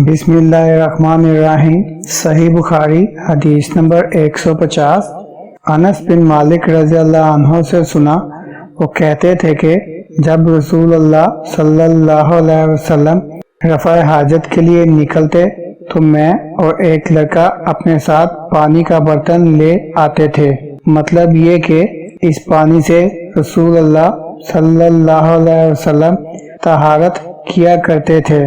बिस्मिल्लाहिर्रहमानिर्रहीम। सही बुखारी हदीस नंबर 150। अनस बिन मालिक रज़ी अल्लाह अन्हु से सुना, वो कहते थे कि जब रसूलुल्लाह सल्लल्लाहु अलैहि वसल्लम रफ़ा हाजत के लिए निकलते तो मैं और एक लड़का अपने साथ पानी का बर्तन ले आते थे। मतलब ये कि इस पानी से रसूलुल्लाह सल्लल्लाहु अलैहि वसल्लम तहारत किया करते थे।